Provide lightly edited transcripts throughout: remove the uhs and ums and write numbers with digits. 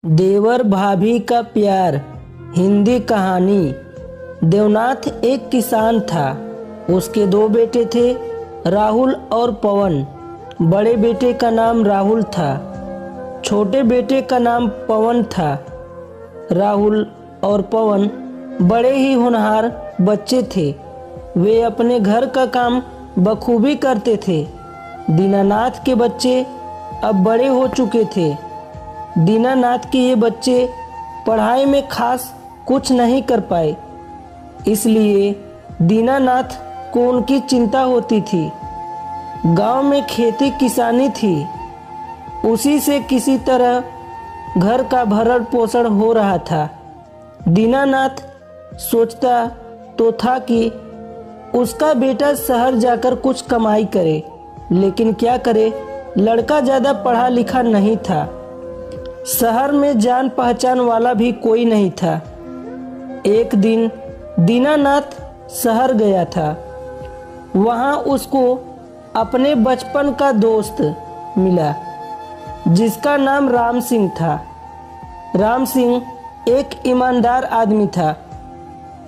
देवर भाभी का प्यार। हिंदी कहानी। देवनाथ एक किसान था। उसके दो बेटे थे, राहुल और पवन। बड़े बेटे का नाम राहुल था, छोटे बेटे का नाम पवन था। राहुल और पवन बड़े ही होनहार बच्चे थे। वे अपने घर का काम बखूबी करते थे। दीनानाथ के बच्चे अब बड़े हो चुके थे। दीनानाथ के ये बच्चे पढ़ाई में खास कुछ नहीं कर पाए, इसलिए दीनानाथ को उनकी चिंता होती थी। गांव में खेती किसानी थी, उसी से किसी तरह घर का भरण पोषण हो रहा था। दीनानाथ सोचता तो था कि उसका बेटा शहर जाकर कुछ कमाई करे, लेकिन क्या करे, लड़का ज़्यादा पढ़ा लिखा नहीं था। शहर में जान पहचान वाला भी कोई नहीं था। एक दिन दीनानाथ शहर गया था। वहाँ उसको अपने बचपन का दोस्त मिला, जिसका नाम राम सिंह था। राम सिंह एक ईमानदार आदमी था।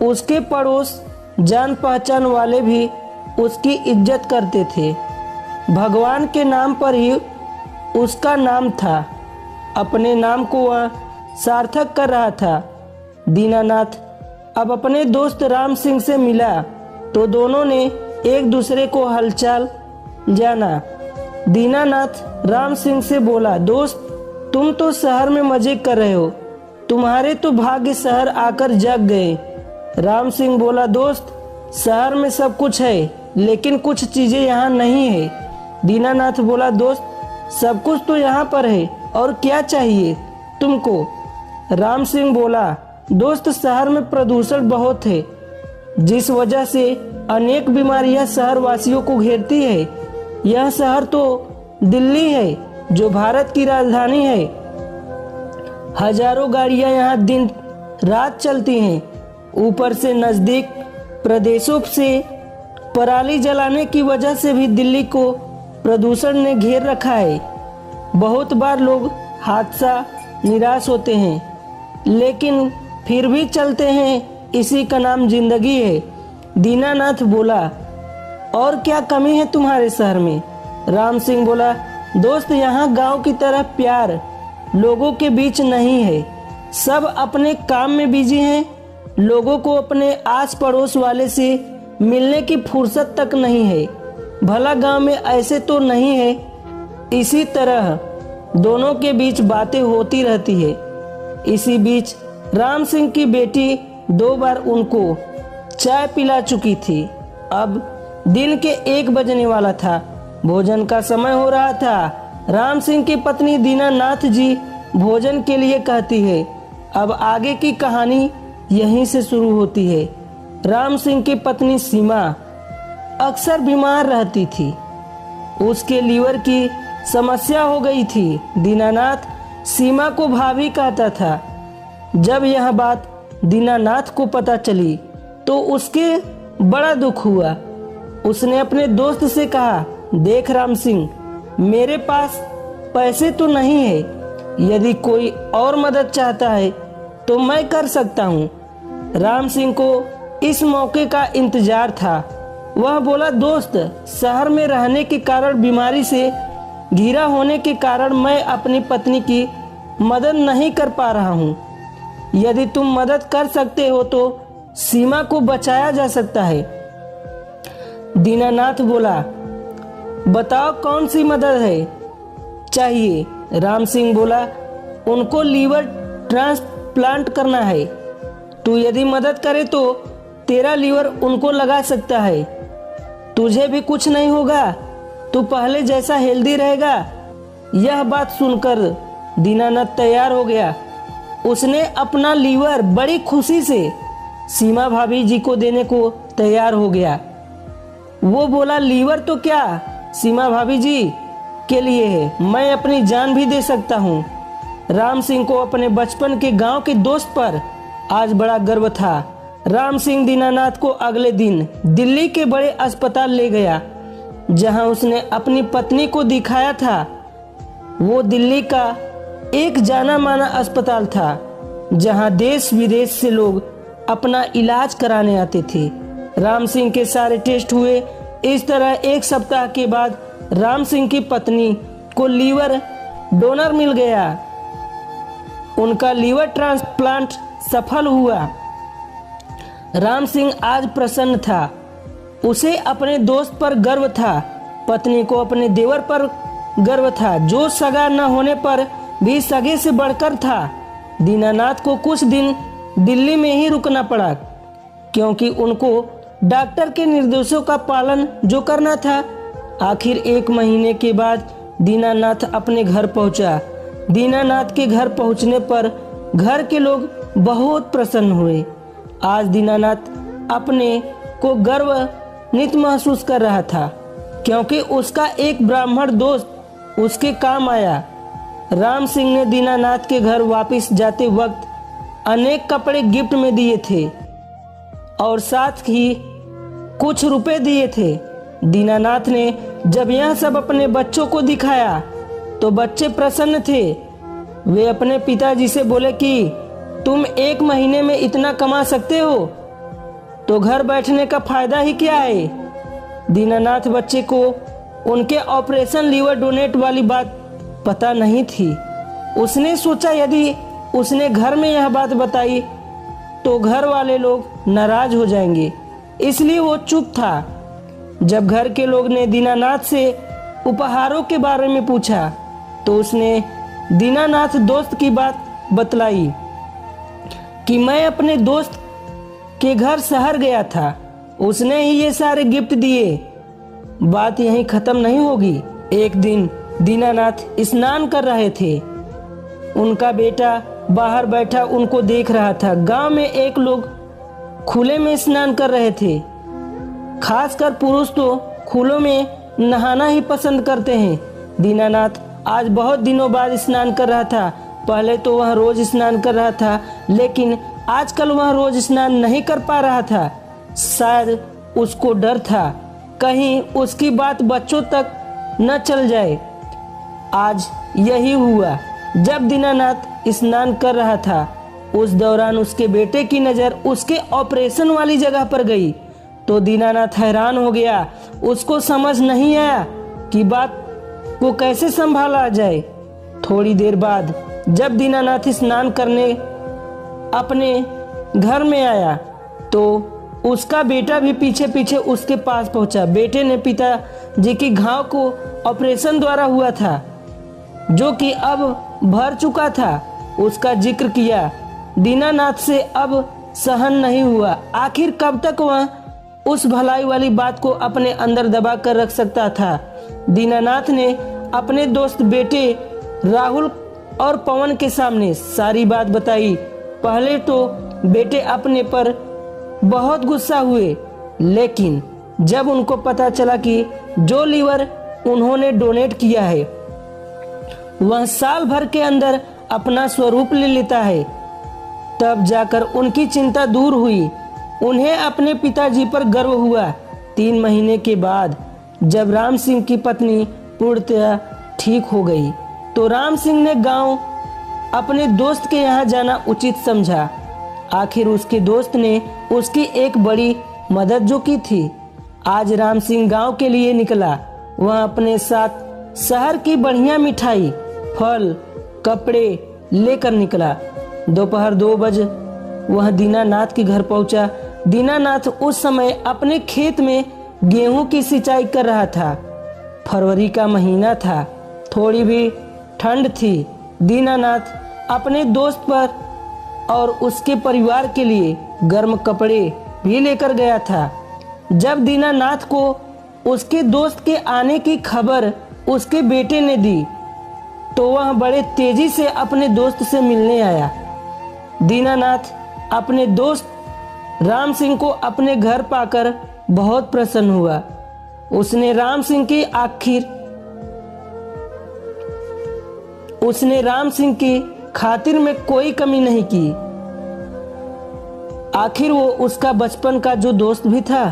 उसके पड़ोस जान पहचान वाले भी उसकी इज्जत करते थे। भगवान के नाम पर ही उसका नाम था। अपने नाम को वह सार्थक कर रहा था। दीनानाथ अब अपने दोस्त राम सिंह से मिला तो दोनों ने एक दूसरे को हालचाल जाना। दीनानाथ राम सिंह से बोला, दोस्त, तुम तो शहर में मजे कर रहे हो, तुम्हारे तो भाग्य शहर आकर जग गए। राम सिंह बोला, दोस्त, शहर में सब कुछ है, लेकिन कुछ चीजें यहाँ नहीं है। दीनानाथ बोला, दोस्त, सब कुछ तो यहाँ पर है, और क्या चाहिए तुमको? राम सिंह बोला, दोस्त, शहर में प्रदूषण बहुत है, जिस वजह से अनेक बीमारियां शहर वासियों को घेरती है। यह शहर तो दिल्ली है, जो भारत की राजधानी है। हजारों गाड़ियां यहाँ दिन रात चलती हैं। ऊपर से नजदीक प्रदेशों से पराली जलाने की वजह से भी दिल्ली को प्रदूषण ने घेर रखा है। बहुत बार लोग हादसा निराश होते हैं, लेकिन फिर भी चलते हैं, इसी का नाम जिंदगी है। दीनानाथ बोला, और क्या कमी है तुम्हारे शहर में? राम सिंह बोला, दोस्त, यहाँ गांव की तरह प्यार लोगों के बीच नहीं है। सब अपने काम में बिजी हैं। लोगों को अपने आस पड़ोस वाले से मिलने की फुर्सत तक नहीं है। भला गांव में ऐसे तो नहीं है? इसी तरह दोनों के बीच बातें होती रहती है। इसी बीच राम सिंह की बेटी 2 बार उनको चाय पिला चुकी थी। अब दिन के 1 बजने वाला था। भोजन का समय हो रहा था। राम सिंह की पत्नी दीनानाथ जी भोजन के लिए कहती है। अब आगे की कहानी यहीं से शुरू होती है। राम सिंह की पत्नी सीमा अक्सर बीमार रहती थी। उसके लीवर की समस्या हो गई थी। दीनानाथ सीमा को भाभी कहता था। जब यह बात दीनानाथ को पता चली तो उसके बड़ा दुख हुआ। उसने अपने दोस्त से कहा, देख राम सिंह, मेरे पास पैसे तो नहीं है। यदि कोई और मदद चाहता है तो मैं कर सकता हूँ। राम सिंह को इस मौके का इंतजार था। वह बोला, दोस्त, शहर में रहने के कारण, बीमारी से घिरा होने के कारण मैं अपनी पत्नी की मदद नहीं कर पा रहा हूँ। यदि तुम मदद कर सकते हो तो सीमा को बचाया जा सकता है। दीनानाथ बोला, बताओ कौन सी मदद है चाहिए? राम सिंह बोला, उनको लीवर ट्रांसप्लांट करना है। तू यदि मदद करे तो तेरा लीवर उनको लगा सकता है। तुझे भी कुछ नहीं होगा, तू पहले जैसा हेल्दी रहेगा। यह बात सुनकर दीनानाथ तैयार हो गया। उसने अपना लीवर बड़ी खुशी से सीमा भाभी जी को देने को तैयार हो गया। वो बोला, लीवर तो क्या, सीमा भाभी जी के लिए है, मैं अपनी जान भी दे सकता हूँ। राम सिंह को अपने बचपन के गांव के दोस्त पर आज बड़ा गर्व था। राम सिंह दीनानाथ को अगले दिन दिल्ली के बड़े अस्पताल ले गया, जहां उसने अपनी पत्नी को दिखाया था। वो दिल्ली का एक जाना माना अस्पताल था जहां देश विदेश से लोग अपना इलाज कराने आते थे। राम सिंह के सारे टेस्ट हुए। इस तरह एक सप्ताह के बाद राम सिंह की पत्नी को लीवर डोनर मिल गया। उनका लीवर ट्रांसप्लांट सफल हुआ। राम सिंह आज प्रसन्न था। उसे अपने दोस्त पर गर्व था, पत्नी को अपने देवर पर गर्व था, जो सगा न होने पर भी सगे से बढ़कर था। दीनानाथ को कुछ दिन दिल्ली में ही रुकना पड़ा, क्योंकि उनको डॉक्टर के निर्देशों का पालन जो करना था। आखिर 1 महीने के बाद दीनानाथ अपने घर पहुंचा। दीनानाथ के घर पहुंचने पर घर के लोग बहुत प्रसन्न हुए। आज दीनानाथ अपने को गर्वान्वित महसूस कर रहा था, क्योंकि उसका एक ब्राह्मण दोस्त उसके काम आया। राम सिंह ने दीनानाथ के घर वापस जाते वक्त अनेक कपड़े गिफ्ट में दिए थे और साथ ही कुछ रुपए दिए थे। दीनानाथ ने जब यह सब अपने बच्चों को दिखाया तो बच्चे प्रसन्न थे। वे अपने पिताजी से बोले कि तुम 1 महीने में इतना कमा सकते हो तो घर बैठने का फायदा ही क्या है। दीनानाथ बच्चे को उनके ऑपरेशन लीवर डोनेट वाली बात पता नहीं थी। उसने सोचा यदि उसने घर में यह बात बताई तो घर वाले लोग नाराज हो जाएंगे, इसलिए वो चुप था। जब घर के लोग ने दीनानाथ से उपहारों के बारे में पूछा तो उसने दीनानाथ दोस्त की बात बतलाई कि मैं अपने दोस्त के घर शहर गया था, उसने ही ये सारे गिफ्ट दिए। बात यहीं खत्म नहीं होगी। एक दिन दीनानाथ स्नान कर रहे थे। उनका बेटा बाहर बैठा उनको देख रहा था। गांव में एक लोग खुले में स्नान कर रहे थे। खासकर पुरुष तो खुलों में नहाना ही पसंद करते हैं। दीनानाथ आज बहुत दिनों बाद स्नान कर रहा था। पहले तो वह रोज स्नान कर रहा था, लेकिन आजकल वह रोज स्नान नहीं कर पा रहा था। शायद उसको डर था कहीं उसकी बात बच्चों तक न चल जाए। आज यही हुआ। जब दीनानाथ स्नान कर रहा था, उस दौरान उसके बेटे की नज़र उसके ऑपरेशन वाली जगह पर गई तो दीनानाथ हैरान हो गया। उसको समझ नहीं आया कि बात को कैसे संभाला जाए। थोड़ी देर बाद जब दीनानाथ स्नान करने अपने घर में आया तो उसका बेटा भी पीछे पीछे उसके पास पहुंचा। बेटे ने पिताजी की घाव को ऑपरेशन द्वारा हुआ था, जो कि अब भर चुका था, उसका जिक्र किया। दीनानाथ से अब सहन नहीं हुआ। आखिर कब तक वह उस भलाई वाली बात को अपने अंदर दबा कर रख सकता था। दीनानाथ ने अपने दोस्त बेटे राहुल और पवन के सामने सारी बात बताई। पहले तो बेटे अपने पर बहुत गुस्सा हुए, लेकिन जब उनको पता चला कि जो लीवर उन्होंने डोनेट किया है वह साल भर के अंदर अपना स्वरूप ले लेता है, तब जाकर उनकी चिंता दूर हुई। उन्हें अपने पिताजी पर गर्व हुआ। 3 महीने के बाद जब राम सिंह की पत्नी पूर्णतः ठीक हो गई तो राम सिंह ने गांव अपने दोस्त के यहाँ जाना उचित समझा। आखिर उसके दोस्त ने उसकी एक बड़ी मदद जो की थी। आज राम सिंह गांव के लिए निकला। वह अपने साथ शहर की बढ़िया मिठाई, फल, कपड़े लेकर निकला। दोपहर 2 बजे वह दीनानाथ के घर पहुंचा। दीनानाथ उस समय अपने खेत में गेहूं की सिंचाई कर रहा था। फरवरी का महीना था, थोड़ी भी ठंड थी। दीनानाथ अपने दोस्त पर और उसके परिवार के लिए गर्म कपड़े भी लेकर गया था। जब दीनानाथ को उसके दोस्त के आने की खबर उसके बेटे ने दी तो वह बड़े तेजी से अपने दोस्त से मिलने आया। दीनानाथ अपने दोस्त राम सिंह को अपने घर पाकर बहुत प्रसन्न हुआ। उसने राम सिंह की खातिर में कोई कमी नहीं की। आखिर वो उसका बचपन का जो दोस्त भी था।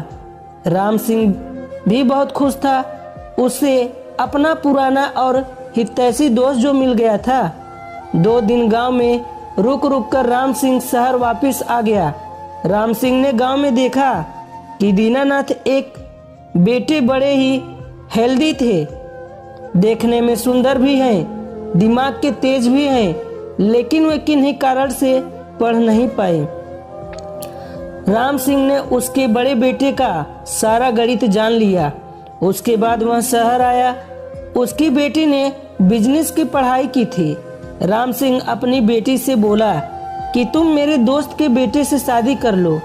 राम सिंह भी बहुत खुश था। उसे अपना पुराना और हितैषी दोस्त जो मिल गया था। 2 दिन गांव में रुक रुक कर राम सिंह शहर वापस आ गया। राम सिंह ने गांव में देखा कि दीनानाथ एक बेटे बड़े ही हेल्दी थे, देखने में सुंदर भी हैं, दिमाग के तेज भी हैं, लेकिन वे किन्हीं कारण से पढ़ नहीं पाए। राम सिंह ने उसके बड़े बेटे का सारा गणित जान लिया। उसके बाद वह शहर आया। उसकी बेटी ने बिजनेस की पढ़ाई की थी। राम सिंह अपनी बेटी से बोला कि तुम मेरे दोस्त के बेटे से शादी कर लो।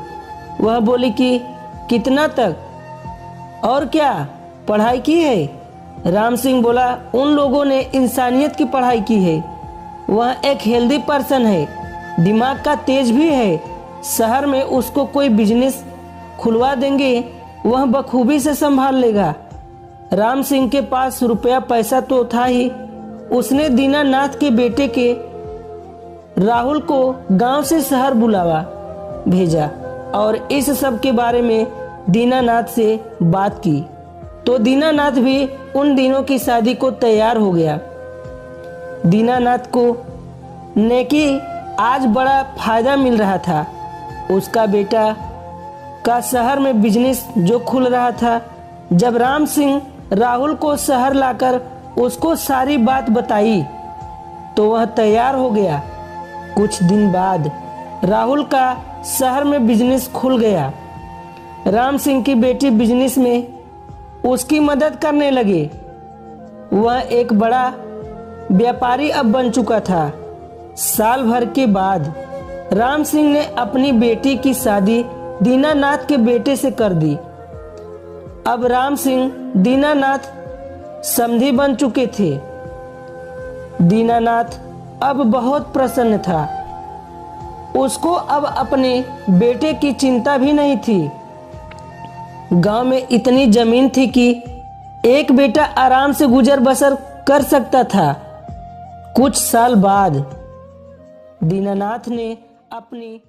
वह बोली कि कितना तक और क्या पढ़ाई की है। राम सिंह बोला उन लोगों ने इंसानियत की पढ़ाई की है। वह एक हेल्दी पर्सन है, दिमाग का तेज भी है। शहर में उसको कोई बिजनेस खुलवा देंगे, वह बखूबी से संभाल लेगा। राम सिंह के पास रुपया पैसा तो था ही। उसने दीनानाथ के बेटे के राहुल को गांव से शहर बुलावा भेजा और इस सब के बारे में दीनानाथ से बात की। तो दीनानाथ भी उन दिनों की शादी को तैयार हो गया। दीनानाथ को नेकी आज बड़ा फायदा मिल रहा था। उसका बेटा का शहर में बिजनेस जो खुल रहा था। जब राम सिंह राहुल को शहर लाकर उसको सारी बात बताई तो वह तैयार हो गया। कुछ दिन बाद राहुल का शहर में बिजनेस खुल गया। राम सिंह की बेटी बिजनेस में उसकी मदद करने लगे। वह एक बड़ा व्यापारी अब बन चुका था। साल भर के बाद राम सिंह ने अपनी बेटी की शादी दीनानाथ के बेटे से कर दी। अब राम सिंह दीनानाथ समधी बन चुके थे। दीनानाथ अब बहुत प्रसन्न था। उसको अब अपने बेटे की चिंता भी नहीं थी। गांव में इतनी जमीन थी कि एक बेटा आराम से गुजर बसर कर सकता था। कुछ साल बाद दीनानाथ ने अपनी